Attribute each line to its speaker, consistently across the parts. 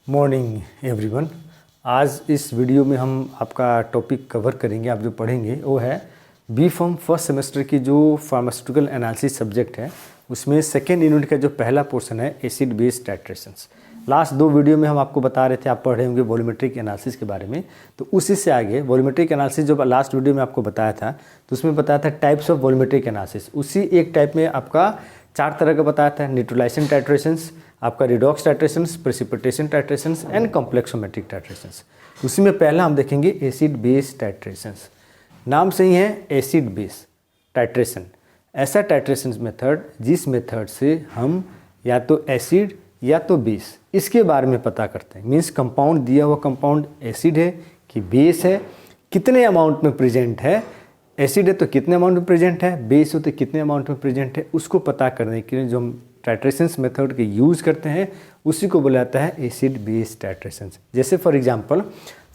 Speaker 1: Morning everyone. आज इस video में हम आपका टॉपिक कवर करेंगे। आप जो पढ़ेंगे वो है बी फॉर्म फर्स्ट सेमेस्टर की जो फार्मास्यूटिकल एनालिसिस सब्जेक्ट है, उसमें सेकेंड यूनिट का जो पहला पोर्शन है एसिड बेस टाइट्रेशंस। लास्ट दो वीडियो में हम आपको बता रहे थे, आप पढ़ रहे होंगे वॉल्यूमेट्रिक एनालिसिस के बारे में। तो उसी से आगे वॉल्यूमेट्रिक एनालिसिस जो लास्ट वीडियो में आपको बताया था, तो उसमें बताया था टाइप्स ऑफ वॉल्यूमेट्रिक एनालिसिस। उसी एक टाइप में आपका 4 तरह का बताया था, न्यूट्रलाइजेशन टाइट्रेशंस, आपका redox titrations, precipitation titrations and complexometric titrations. उसी में पहला हम देखेंगे एसिड बेस टाइट्रेशंस। नाम से ही है एसिड बेस टाइट्रेशन, ऐसा टाइट्रेशन मेथड जिस मेथड से हम या तो एसिड या तो बेस इसके बारे में पता करते हैं। मीन्स कंपाउंड दिया हुआ कंपाउंड एसिड है कि बेस है, कितने अमाउंट में प्रेजेंट है, एसिड है तो कितने अमाउंट में प्रेजेंट है, बेस हो तो कितने अमाउंट में प्रेजेंट है, उसको पता करने के लिए जो हम टाइट्रेशंस मेथड के यूज़ करते हैं उसी को बोला जाता है एसिड बेस टाइट्रेशंस। जैसे फॉर एग्जांपल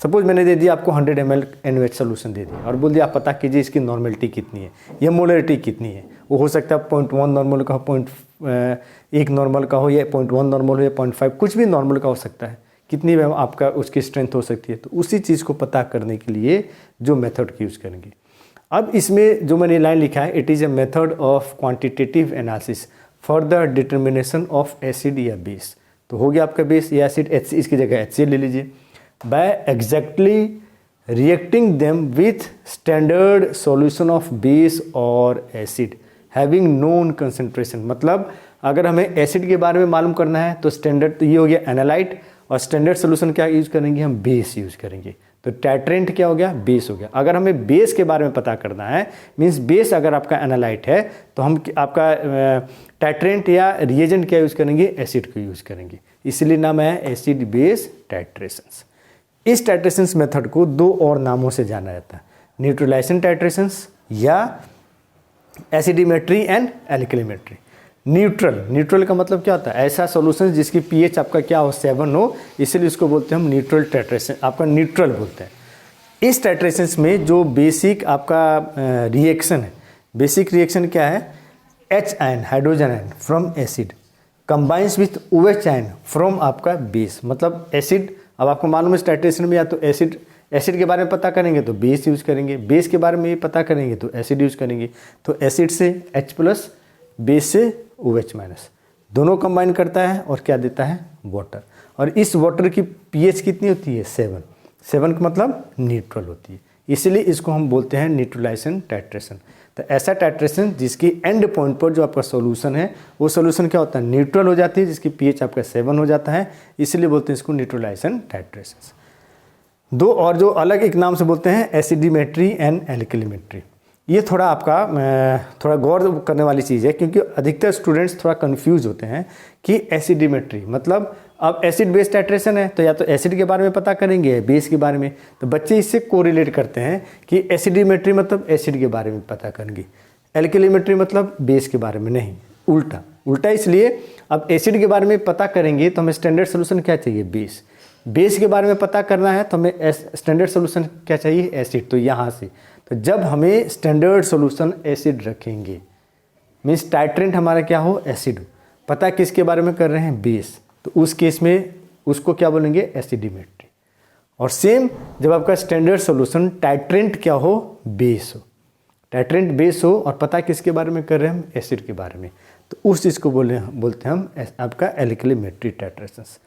Speaker 1: सपोज मैंने दे दिया आपको 100 ml NaOH सोल्यूशन दे दिया और बोल दिया आप पता कीजिए इसकी नॉर्मेलिटी कितनी है या मोलरिटी कितनी है। वो हो सकता है 0.1 नॉर्मल का हो, 0.1 नॉर्मल का हो, या 0.1 नॉर्मल हो या 0.5, कुछ भी नॉर्मल का हो सकता है। कितनी भी आपका उसकी स्ट्रेंथ हो सकती है। तो उसी चीज़ को पता करने के लिए जो मेथड की यूज़ करेंगे। अब इसमें जो मैंने लाइन लिखा है, it is a method of quantitative analysis for the determination of acid या बेस। तो हो गया आपका बेस या एसिड, HC इसकी जगह HCl ले लीजिए। By exactly reacting them with standard solution of base और एसिड हैविंग नोन कंसंट्रेशन। मतलब अगर हमें एसिड के बारे में मालूम करना है तो स्टैंडर्ड तो ये हो गया एनालाइट, और स्टैंडर्ड सोल्यूशन क्या यूज़ करेंगे हम, बेस यूज़ करेंगे। तो टाइट्रेंट क्या हो गया, बेस हो गया। अगर हमें बेस के बारे में पता करना है, मीन्स बेस अगर आपका एनालाइट है तो हम आपका टाइट्रेंट या रिएजेंट क्या यूज़ करेंगे, एसिड को यूज़ करेंगे। इसलिए नाम है एसिड बेस टाइट्रेशंस। इस टाइट्रेशंस मेथड को 2 और नामों से जाना जाता है, न्यूट्रलाइजेशन टाइट्रेशंस या एसिडिमेट्री एंड एल्कलीमेट्री। न्यूट्रल का मतलब क्या होता है, ऐसा सॉल्यूशन जिसकी पीएच आपका क्या हो, 7 हो, इसलिए इसको बोलते हैं हम न्यूट्रल टाइट्रेशन, आपका न्यूट्रल बोलते हैं। इस टाइट्रेशंस में जो बेसिक आपका रिएक्शन है, बेसिक रिएक्शन क्या है, H ion hydrogen ion from acid combines with OH ion from आपका बेस। मतलब एसिड, अब आपको मालूम है इस टाइट्रेशन में या तो एसिड के बारे में पता करेंगे तो बेस यूज करेंगे, बेस के बारे में पता करेंगे तो एसिड यूज करेंगे। तो एसिड से H+, बेस से OH-, दोनों कंबाइन करता है और क्या देता है, वाटर। और इस वाटर की पीएच कितनी होती है, 7 का मतलब न्यूट्रल होती है, इसलिए इसको हम बोलते हैं न्यूट्रलाइजेशन टाइट्रेशन। तो ऐसा टाइट्रेशन जिसकी एंड पॉइंट पर जो आपका सॉल्यूशन है वो सॉल्यूशन क्या होता है, न्यूट्रल हो जाती है, जिसकी पीएच आपका 7 हो जाता है, इसलिए बोलते हैं इसको न्यूट्रलाइजेशन टाइट्रेशन। 2 और जो अलग एक नाम से बोलते हैं एसिडिमेट्री एंड एल्कलीमेट्री। ये थोड़ा आपका थोड़ा गौर करने वाली चीज़ है, क्योंकि अधिकतर स्टूडेंट्स थोड़ा कंफ्यूज होते हैं कि एसिडिमेट्री मतलब अब एसिड बेस टाइट्रेशन है तो या तो एसिड के बारे में पता करेंगे, बेस के बारे में। तो बच्चे इससे कोरिलेट करते हैं कि एसिडिमेट्री मतलब एसिड के बारे में पता करेंगे, एल्कलीमेट्री मतलब बेस के बारे में नहीं। उल्टा इसलिए अब एसिड के बारे में पता करेंगे तो हमें स्टैंडर्ड सोल्यूशन क्या चाहिए, बेस के बारे में पता करना है तो हमें स्टैंडर्ड सोल्यूशन क्या चाहिए, एसिड। तो यहाँ से तो जब हमें स्टैंडर्ड सोल्यूशन एसिड रखेंगे, मीन्स टाइट्रेंट हमारा क्या हो, एसिड हो, पता किसके बारे में कर रहे हैं, बेस, तो उस केस में उसको क्या बोलेंगे, एसिडिमेट्री। और सेम जब आपका स्टैंडर्ड सोल्यूशन टाइट्रेंट क्या हो, बेस हो, टाइट्रेंट बेस हो और पता किसके बारे में कर रहे हैं हम, एसिड के बारे में, तो उस चीज़ को बोलते हैं हम आपका एल्कलीमेट्री टाइट्रेशंस।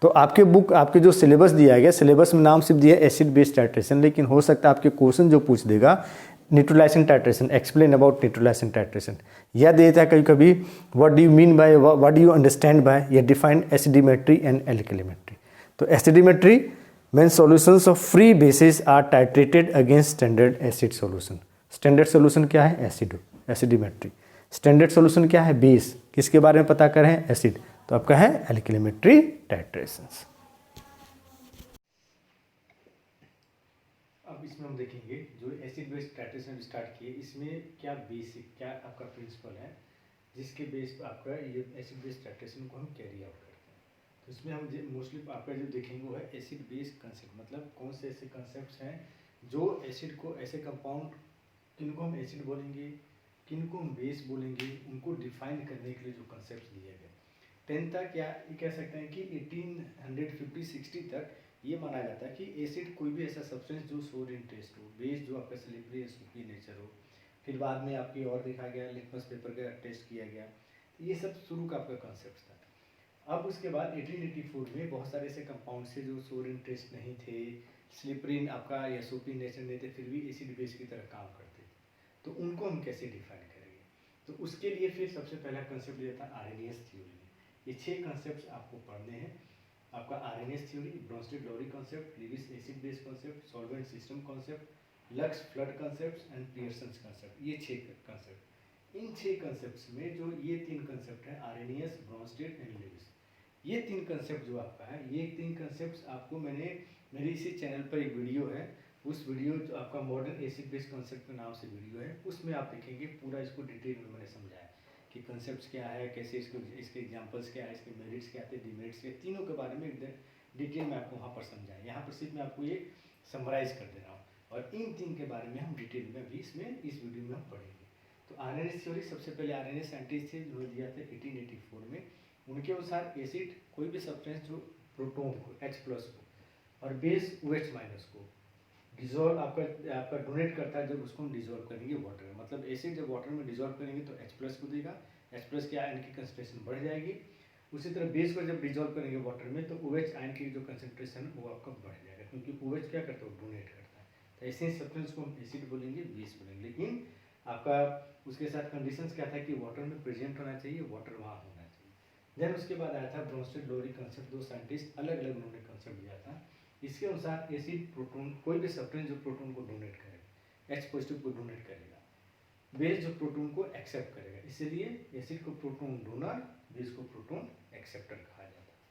Speaker 1: तो आपके बुक, आपके जो सिलेबस दिया गया, सिलेबस में नाम सिर्फ दिया एसिड बेस टाइट्रेशन, लेकिन हो सकता है आपके क्वेश्चन जो पूछ देगा neutralization titration, explain about neutralization titration, या देता है कभी कभी what do you mean by, what do you understand by, या डिफाइन एसिडिमेट्री एंड एल्कलीमेट्री। तो acidimetry mean solutions of free bases are titrated against standard acid solution. Standard solution क्या है, एसिडिमेट्री। Standard solution क्या है, बेस, किसके बारे में पता करें, एसिड, तो आपका है एल्कलीमेट्री टाइट्रेशंस। अब इसमें हम देखेंगे जो एसिड बेस टाइट्रेशन स्टार्ट किए, इसमें क्या बेसिक, क्या आपका प्रिंसिपल है जिसके बेस पर आपका ये एसिड बेस टाइट्रेशन को हम कैरी आउट करते हैं। तो इसमें हम मोस्टली आपका जो देखेंगे वो है एसिड बेस कंसेप्ट, मतलब कौन से ऐसे कंसेप्ट हैं जो एसिड को, ऐसे कंपाउंड किनको हम एसिड बोलेंगे, किनको हम बेस बोलेंगे, उनको डिफाइन करने के लिए जो कंसेप्ट दिए गए। 10 तक या ये कह सकते हैं कि 1850-60 तक ये माना जाता है कि एसिड कोई भी ऐसा सब्सटेंस जो सोर इन टेस्ट हो, बेस जो आपका स्लिपरी या सूखी नेचर हो। फिर बाद में आपकी और देखा गया, लिटमस पेपर का टेस्ट किया गया, तो ये सब शुरू का आपका कॉन्सेप्ट था। अब उसके बाद 1884 में बहुत सारे ऐसे कंपाउंड से जो सोर इन टेस्ट नहीं थे, स्लिपरी आपका या सूखी नेचर नहीं थे, फिर भी एसिड बेस की तरह काम करते थे, तो उनको हम कैसे डिफाइन करेंगे। तो उसके लिए फिर सबसे पहला कंसेप्ट लिया था आरएनएस थ्योरी। ये 6 कॉन्सेप्ट्स आपको पढ़ने हैं। आपका Arrhenius theory, Bronsted Lowry concept, Lewis acid base concept, solvent system concept, Lux Flood concept and Pearson's concept, ये 6 कॉन्सेप्ट। इन 6 कॉन्सेप्ट्स में जो ये 3 कॉन्सेप्ट हैं, आरएनएस, ब्रोंस्टेड एंड लेविस, ये 3 कॉन्सेप्ट जो आपका है, ये 3 कॉन्सेप्ट्स आपको मेरे इसी चैनल पर एक वीडियो है, उस वीडियो जो आपका मॉडर्न एसिड बेस कॉन्सेप्ट के नाम से वीडियो है, उसमें आप देखेंगे पूरा इसको डिटेल में मैंने समझाया कि कॉन्सेप्ट्स क्या है, कैसे इसके एग्जांपल्स क्या है, इसके मेरिट्स क्या थे, डिमेरिट्स क्या, तीनों के बारे में डिटेल में आपको वहाँ पर समझाया। यहाँ पर सिर्फ मैं आपको ये समराइज कर दे रहा हूँ, और इन 3 के बारे में हम डिटेल में भी इस वीडियो में हम पढ़ेंगे। तो आरएनएस थ्योरी, सबसे पहले आरएनएस साइंटिस्ट थे जिन्होंने दिया था 1884 में। उनके अनुसार एसिड कोई भी सब्सटेंस जो प्रोटोन को H+ को और बेस OH- को डिजोल्व आपका डोनेट करता है, जब उसको हम डिजोल्व करेंगे वाटर में, मतलब एसिड जब वाटर में डिजोल्व करेंगे तो H+ को देगा, H+ के आयन की कंसंट्रेशन बढ़ जाएगी। उसी तरह बेस को जब डिजोल्व करेंगे वाटर में तो OH आयन की जो कंसंट्रेशन वो आपका बढ़ जाएगा, क्योंकि OH क्या करता है, डोनेट करता है। तो ऐसे सब्सटेंस को हम एसिड बोलेंगे, बेस बोलेंगे। लेकिन आपका उसके साथ कंडीशंस क्या था कि वाटर में प्रेजेंट होना चाहिए, वाटर वहाँ होना चाहिए। देन उसके बाद आया था ब्रोंस्टेड-लोरी कॉन्सेप्ट। 2 साइंटिस्ट अलग अलग उन्होंने कॉन्सेप्ट दिया था। इसके अनुसार एसिड प्रोटोन, कोई भी सब्सटेंस जो प्रोटोन को डोनेट करेगा, H+ को डोनेट करेगा, बेस जो प्रोटोन को एक्सेप्ट करेगा, इसलिए एसिड को प्रोटोन डोनर, बेस को प्रोटोन एक्सेप्टर कहा जाता है।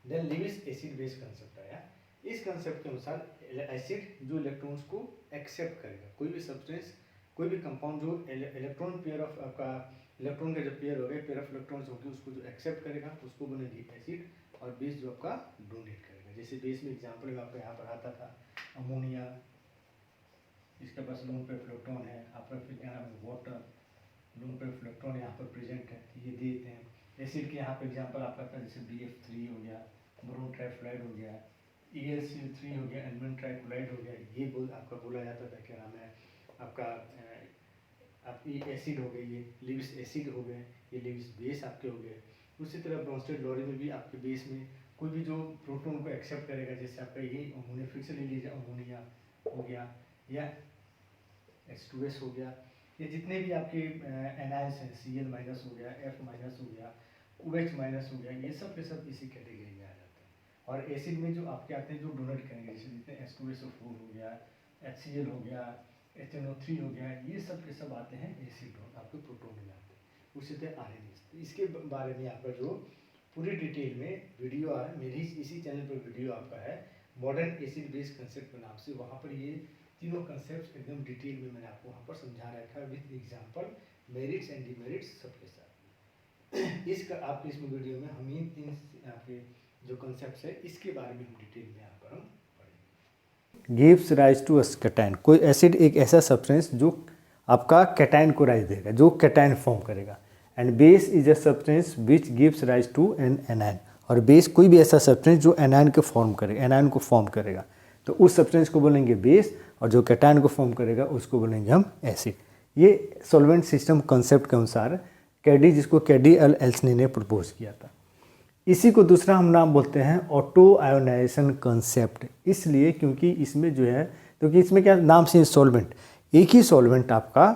Speaker 1: Then Lewis acid base concept आया। इस कंसेप्ट के अनुसार एसिड जो इलेक्ट्रॉन्स को एक्सेप्ट करेगा, कोई भी सब्सटेंस, कोई भी कंपाउंड जो इलेक्ट्रॉन पेयर ऑफ आपका इलेक्ट्रॉन का जो पेयर हो गया, पेयर ऑफ इलेक्ट्रॉन्स होगी, उसको जो एक्सेप्ट करेगा उसको बनेगी एसिड, और बेस जो आपका डोनेट करेगा। जैसे बेस में एग्जांपल में आपका यहाँ पर आता था अमोनिया, इसके पास लोन पे इलेक्ट्रॉन है, आपका फिर क्या नाम है, वाटर, लोन पे इलेक्ट्रॉन यहाँ पर प्रेजेंट है, ये देते हैं। एसिड के यहाँ पे एग्जांपल आपका था, जैसे BF3 हो गया, बोरोन ट्राइफ्लोराइड हो गया, ElCl3 हो गया, एल्यूमिनियम ट्राइक्लोराइड हो गया, ये आपका बोला जाता था, क्या नाम है आपका, आपकी एसिड हो गई, ये लेविस एसिड हो गए, ये लेविस बेस आपके हो गए। उसी तरह ब्रोंस्टेड-लोरी में भी आपके बेस में कोई भी जो प्रोटोन को एक्सेप्ट करेगा, जैसे आपका ये अमोनिया, फिर से ले लीजिए, अमोनिया हो गया या H2S हो गया, ये जितने भी आपके एनायंस हैं, Cl- हो गया, F- हो गया, OH- हो गया, ये सब के सब इसी कैटेगरी में आ जाते हैं। और एसिड में जो आपके आते हैं जो डोनेट करेंगे, जैसे जितने H2SO4 हो गया, HCl हो गया, HNO3 हो गया, ये सब के सब आते हैं एसिड, आपके प्रोटोन में आते हैं। उसी तरह आरएनएस, इसके बारे में आपका जो पूरी डिटेल में वीडियो है, मेरी इसी चैनल पर वीडियो आपका है, मॉडर्न एसिड बेस कंसेप्ट के नाम से। वहाँ पर ये तीनों कंसेप्ट एकदम डिटेल में मैंने आपको वहाँ पर समझा रखा है, with example, merits and demerits सबके साथ। आपके इस वीडियो में हम इन 3 आपके जो कंसेप्ट है, इसके बारे में हम डिटेल में यहाँ पर हम पढ़ेंगे। गिव्स राइज टू कैटायन, कोई एसिड एक ऐसा सब्सटेंस जो आपका कैटायन को राइज देगा, जो कैटायन फॉर्म करेगा। And base is a substance which gives rise to an anion, और बेस कोई भी ऐसा सब्सटेंस जो एनायन को फॉर्म करेगा, एनायन को फॉर्म करेगा, तो उस सब्सटेंस को बोलेंगे बेस, और जो कैटायन को फॉर्म करेगा उसको बोलेंगे हम एसिड। ये सॉल्वेंट सिस्टम कॉन्सेप्ट के अनुसार कैडी, जिसको कैडी एल एल्सनी ने प्रपोज किया था। इसी को दूसरा हम नाम बोलते हैं ऑटो आयोनाइजेशन कॉन्सेप्ट, इसलिए क्योंकि इसमें जो है, क्योंकि इसमें क्या नाम से सॉल्वेंट, एक ही सॉल्वेंट आपका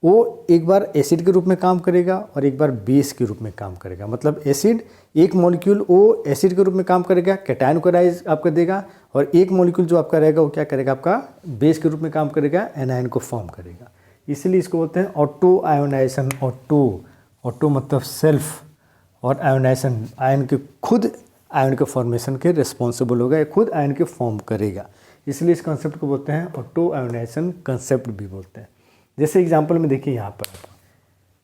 Speaker 1: वो एक बार एसिड के रूप में काम करेगा और एक बार बेस के रूप में काम करेगा। मतलब एसिड एक मॉलिक्यूल वो एसिड के रूप में काम करेगा, कैटायन को राइज आपका देगा, और एक मॉलिक्यूल जो आपका रहेगा वो क्या करेगा, आपका बेस के रूप में काम करेगा, एनायन को फॉर्म करेगा। इसलिए इसको बोलते हैं ऑटो आयोनाइजेशन। ऑटो मतलब सेल्फ, और आयोनाइजेशन आयन के खुद आयन के फॉर्मेशन के रिस्पॉन्सिबल होगा, खुद आयन के फॉर्म करेगा, इसलिए इस कॉन्सेप्ट को बोलते हैं ऑटो आयोनाइजेशन कॉन्सेप्ट भी बोलते हैं। जैसे एग्जांपल में देखिए, यहाँ पर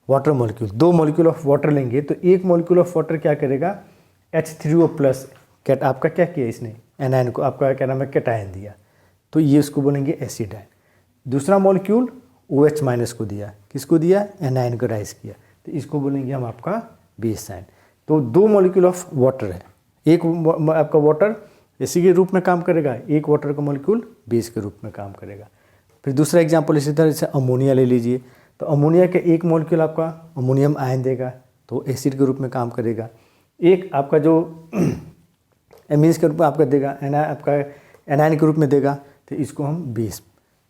Speaker 1: water molecule, 2 molecule of water लेंगे तो एक मॉलिक्यूल ऑफ वाटर क्या करेगा, H3O+, कैट आपका क्या किया इसने, एनायन को आपका क्या नाम है, कैटायन दिया, तो ये उसको बोलेंगे एसिड आयन। दूसरा मॉलिक्यूल OH- को दिया, किसको दिया, एनायन को राइज किया, तो इसको बोलेंगे हम आपका बेस आयन। तो 2 मॉलिक्यूल ऑफ वाटर है, एक आपका वाटर एसिड के रूप में काम करेगा, एक वाटर का मॉलिक्यूल बेस के रूप में काम करेगा। फिर दूसरा एग्जांपल इसी तरह से अमोनिया ले लीजिए, तो अमोनिया के एक मॉलिक्यूल आपका अमोनियम आयन देगा तो एसिड के रूप में काम करेगा। एक आपका जो एमीन्स के रूप में आपका देगा, आपका एनायन के रूप में देगा, तो इसको हम बेस।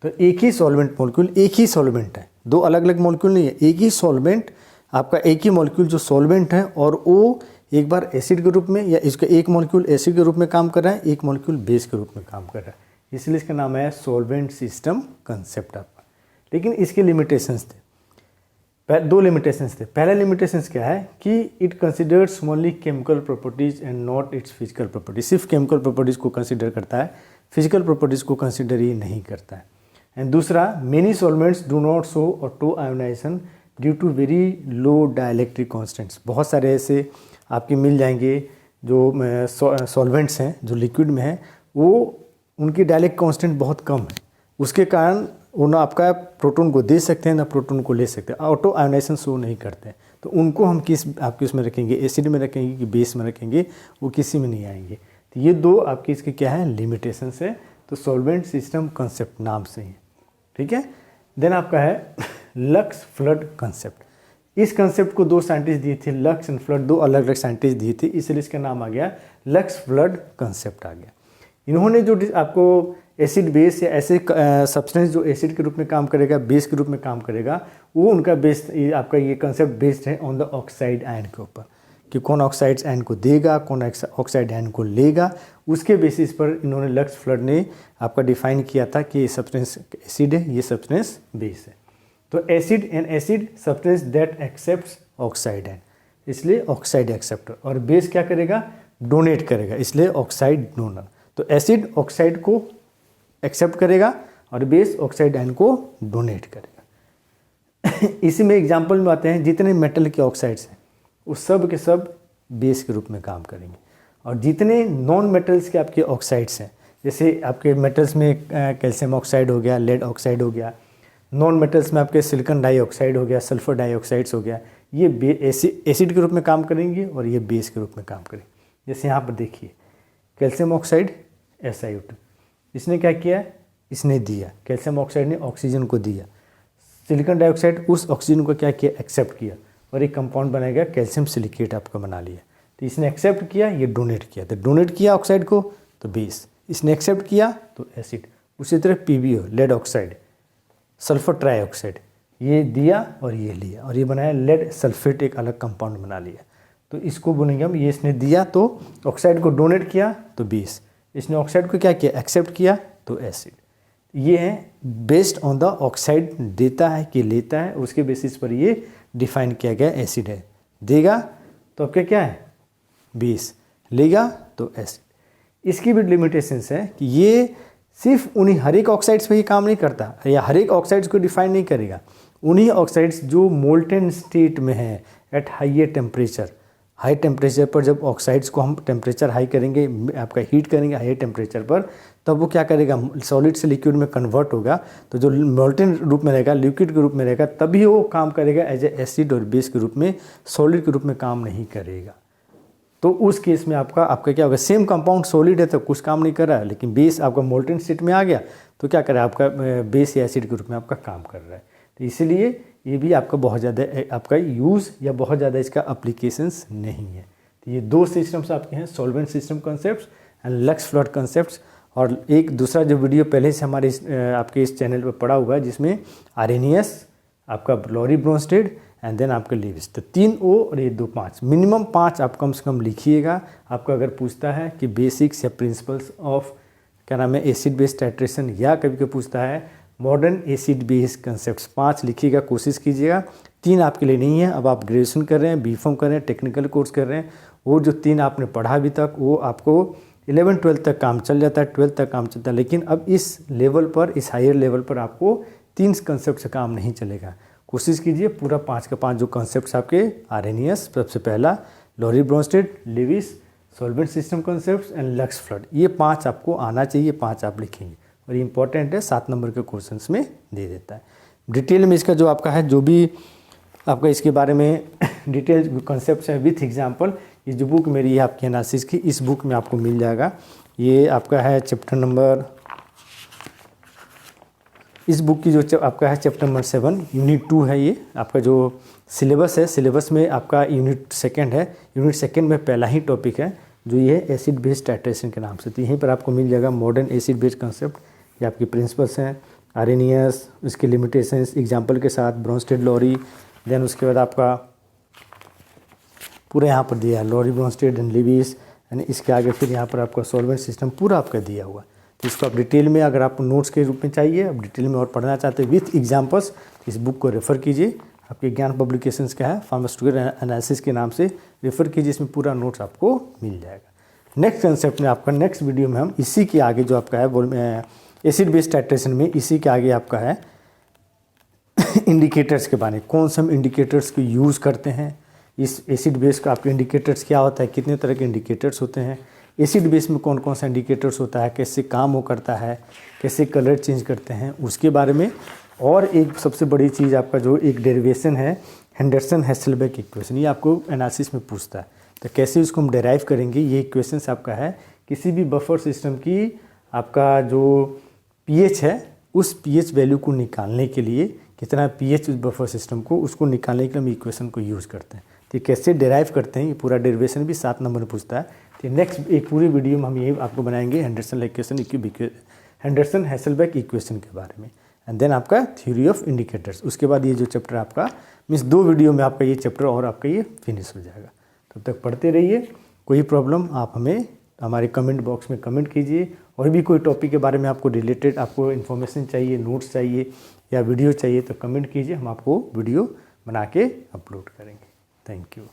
Speaker 1: तो एक ही सॉल्वेंट मॉलिक्यूल, एक ही सॉल्वेंट है, दो अलग अलग मॉलिक्यूल नहीं है, एक ही सॉल्वेंट आपका, एक ही मॉलिक्यूल जो सॉल्वेंट है और वो एक बार एसिड के रूप में, या इसका एक मॉलिक्यूल एसिड के रूप में काम कर रहा है, एक मॉलिक्यूल बेस के रूप में काम कर रहा है, इसलिए इसका नाम है सॉल्वेंट सिस्टम कंसेप्ट आपका। लेकिन इसके लिमिटेशंस थे, दो लिमिटेशंस थे। पहला लिमिटेशंस क्या है कि it considers only chemical properties and not its physical properties, सिर्फ केमिकल प्रॉपर्टीज़ को कंसिडर करता है, फिजिकल प्रॉपर्टीज़ को कंसिडर ही नहीं करता है। एंड दूसरा, many solvents do not show auto ionization due to very low dielectric constants. बहुत सारे ऐसे आपके मिल जाएंगे जो सॉल्वेंट्स हैं जो लिक्विड में हैं, वो उनकी डाइलेक्ट्रिक कांस्टेंट बहुत कम है, उसके कारण वो ना आपका प्रोटॉन को दे सकते हैं ना प्रोटॉन को ले सकते हैं, ऑटो आयोनाइजेशन शो नहीं करते हैं। तो उनको हम आपके उसमें रखेंगे, एसिड में रखेंगे कि बेस में रखेंगे, वो किसी में नहीं आएंगे। तो ये दो आपके इसके क्या है, लिमिटेशंस है। तो सॉल्वेंट सिस्टम कंसेप्ट नाम से ही, ठीक है। देन आपका है लक्स फ्लड कंसेप्ट। इस कंसेप्ट को दो साइंटिस्ट दिए थे, लक्स एंड फ्लड, दो अलग अलग साइंटिस्ट दिए थे, इसलिए इसका नाम आ गया लक्स फ्लड कंसेप्ट आ गया। इन्होंने जो आपको एसिड बेस या ऐसे सब्सटेंस जो एसिड के रूप में काम करेगा, बेस के रूप में काम करेगा, वो उनका बेस आपका ये कंसेप्ट बेस्ड है ऑन द ऑक्साइड आयन के ऊपर, कि कौन ऑक्साइड आयन को देगा, कौन ऑक्साइड आयन को लेगा। उसके बेसिस पर इन्होंने लक्स फ्लड ने आपका डिफाइन किया था कि ये सब्सटेंस एसिड है, ये सब्सटेंस बेस है। तो acid and acid substance that accepts oxide ion, इसलिए ऑक्साइड एक्सेप्टर, और बेस क्या करेगा, डोनेट करेगा, इसलिए ऑक्साइड डोनर। तो एसिड ऑक्साइड को एक्सेप्ट करेगा और बेस ऑक्साइड आयन को डोनेट करेगा। इसी में एग्जांपल में आते हैं, जितने मेटल के ऑक्साइड्स हैं वो सब के सब बेस के रूप में काम करेंगे, और जितने नॉन मेटल्स के आपके ऑक्साइड्स हैं, जैसे आपके मेटल्स में कैल्शियम ऑक्साइड हो गया, लेड ऑक्साइड हो गया, नॉन मेटल्स में आपके सिलिकॉन डाइऑक्साइड हो गया, सल्फर डाइऑक्साइड्स हो गया, ये एसिड के रूप में काम करेंगे और ये बेस के रूप में काम करेंगे। जैसे यहाँ पर देखिए कैल्शियम ऑक्साइड SiO2, इसने क्या किया, इसने दिया, कैल्शियम ऑक्साइड ने ऑक्सीजन को दिया, सिलिकॉन डाइऑक्साइड उस ऑक्सीजन को क्या किया, एक्सेप्ट किया, और एक कंपाउंड बनाया, कैल्शियम सिलिकेट आपका बना लिया। तो इसने एक्सेप्ट किया, ये डोनेट किया, तो डोनेट किया ऑक्साइड को तो बेस, इसने एक्सेप्ट किया तो एसिड। उसी तरह PbO lead oxide, sulphur trioxide, ये दिया और ये लिया, और ये बनाया लेड सल्फेट, एक अलग कंपाउंड बना लिया। तो इसको बोलेंगे हम, ये इसने दिया तो ऑक्साइड को डोनेट किया तो बेस, इसने ऑक्साइड को क्या किया, एक्सेप्ट किया तो एसिड। ये है बेस्ड ऑन द ऑक्साइड देता है कि लेता है, उसके बेसिस पर ये डिफाइन किया गया एसिड है। देगा तो आपका क्या है, बेस, लेगा तो एसिड। इसकी भी लिमिटेशंस है कि ये सिर्फ उन्हीं हर एक ऑक्साइड्स पे ही काम नहीं करता, या हर एक ऑक्साइड्स को डिफाइन नहीं करेगा। उन्हीं ऑक्साइड्स जो मोल्टेन स्टेट में है at higher temperature, high temperature पर जब ऑक्साइड्स को हम टेम्परेचर हाई करेंगे, आपका हीट करेंगे हाई टेम्परेचर पर, तब वो क्या करेगा, सॉलिड से लिक्विड में कन्वर्ट होगा। तो जो मोल्टेन रूप में रहेगा, लिक्विड के रूप में रहेगा, तभी वो काम करेगा एज ए एसिड, और बेस के रूप में, सॉलिड के रूप में काम नहीं करेगा। तो उस केस में आपका क्या होगा, सेम कंपाउंड सॉलिड है तो कुछ काम नहीं कर रहा है, लेकिन बेस आपका मोल्टेन स्टेट में आ गया तो क्या कर रहा है, आपका बेस या एसिड के रूप में आपका काम कर रहा है। तो इसीलिए ये भी आपका बहुत ज़्यादा आपका यूज़ या बहुत ज़्यादा इसका अप्लीकेशंस नहीं है। तो ये दो सिस्टम्स आपके हैं, solvent system concepts and Lux flood concepts. और एक दूसरा जो वीडियो पहले से हमारे आपके इस चैनल पर पड़ा हुआ है, जिसमें आर्हेनियस, आपका लॉरी ब्रोंस्टेड एंड देन आपका लीविस। तो 3 O और ये 2 5, मिनिमम 5 आप कम से कम लिखिएगा। आपका अगर पूछता है कि बेसिक्स या प्रिंसिपल्स ऑफ क्या नाम है एसिड बेस टाइट्रेशन, या कभी कभी पूछता है मॉडर्न एसिड बेस कंसेप्ट्स, 5 लिखिएगा, कोशिश कीजिएगा। 3 आपके लिए नहीं है, अब आप ग्रेजुएशन कर रहे हैं, B.Pharm कर रहे हैं, टेक्निकल कोर्स कर रहे हैं, वो जो 3 आपने पढ़ा अभी तक वो आपको 11-12 तक काम चल जाता है, 12 तक काम चलता है। लेकिन अब इस लेवल पर, इस हायर लेवल पर आपको 3 कंसेप्ट से काम नहीं चलेगा। कोशिश कीजिए पूरा 5 के 5 जो कंसेप्ट आपके, आर्हेनियस सबसे पहला, Lowry Bronsted, Lewis, solvent system concepts and Lux Flood, ये 5 आपको आना चाहिए, 5 आप लिखेंगे। और ये इंपॉर्टेंट है, 7 नंबर के क्वेश्चंस में दे देता है। डिटेल में इसका जो आपका है, जो भी आपका इसके बारे में डिटेल कॉन्सेप्ट है विथ एग्जांपल। ये जो बुक मेरी है आपकी एनालिसिस की, इस बुक में आपको मिल जाएगा। ये आपका है चैप्टर नंबर, इस बुक की जो आपका है चैप्टर नंबर 7 यूनिट 2 है। ये आपका जो सिलेबस है, सिलेबस में आपका यूनिट 2 है। यूनिट 2 में पहला ही टॉपिक है जो ये एसिड बेस टाइट्रेशन के नाम से। तो यहीं पर आपको मिल जाएगा मॉडर्न एसिड बेस कंसेप्ट, ये आपकी प्रिंसिपल्स हैं, आर्हेनियस, इसके लिमिटेशंस एग्जांपल के साथ, ब्रोंस्टेड लॉरी, देन उसके बाद आपका पूरा यहाँ पर दिया है लॉरी, ब्रोंस्टेड एंड लिविस, यानी इसके आगे फिर यहाँ पर आपका सॉल्वेंट सिस्टम पूरा आपका दिया हुआ। तो इसको आप डिटेल में, अगर आपको नोट्स के रूप में चाहिए, आप डिटेल में और पढ़ना चाहते हैं विथ एग्जाम्पल्स, इस बुक को रेफ़र कीजिए। आपके ज्ञान पब्लिकेशंस का है, फार्मास्यूटिकल एनालिसिस के नाम से रेफ़र कीजिए, इसमें पूरा नोट्स आपको मिल जाएगा। नेक्स्ट कंसेप्ट में आपका नेक्स्ट वीडियो में हम इसी के आगे जो आपका है एसिड बेस टाइट्रेशन में, इसी के आगे आपका है इंडिकेटर्स के बारे में, कौन से हम इंडिकेटर्स को यूज़ करते हैं, इस एसिड बेस का आपके इंडिकेटर्स क्या होता है, कितने तरह के इंडिकेटर्स होते हैं, एसिड बेस में कौन कौन सा इंडिकेटर्स होता है, कैसे काम वो करता है, कैसे कलर चेंज करते हैं, उसके बारे में। और एक सबसे बड़ी चीज़ आपका जो एक डेरिवेशन है हेंडरसन हेसलबर्ग इक्वेशन, ये आपको एनालिसिस में पूछता है। तो कैसे उसको हम डेराइव करेंगे, ये इक्वेशन आपका है किसी भी बफर सिस्टम की आपका जो पीएच है, उस पीएच वैल्यू को निकालने के लिए, कितना पीएच उस बफर सिस्टम को, उसको निकालने के लिए हम इक्वेशन को यूज़ करते हैं। तो कैसे डेराइव करते हैं, ये पूरा डेरिवेशन भी 7 नंबर में पूछता है। तो नेक्स्ट एक पूरी वीडियो में हम ये आपको बनाएंगे हेंडरसन हेसलबर्ग इक्वेशन के बारे में, एंड देन आपका थ्योरी ऑफ इंडिकेटर्स। उसके बाद ये जो चैप्टर आपका मीन्स 2 वीडियो में आपका ये चैप्टर और आपका ये फिनिश हो जाएगा। तब तक पढ़ते रहिए। कोई प्रॉब्लम आप हमें हमारे कमेंट बॉक्स में कमेंट कीजिए। और भी कोई टॉपिक के बारे में आपको रिलेटेड आपको इन्फॉर्मेशन चाहिए, नोट्स चाहिए या वीडियो चाहिए, तो कमेंट कीजिए, हम आपको वीडियो बना के अपलोड करेंगे। Thank you.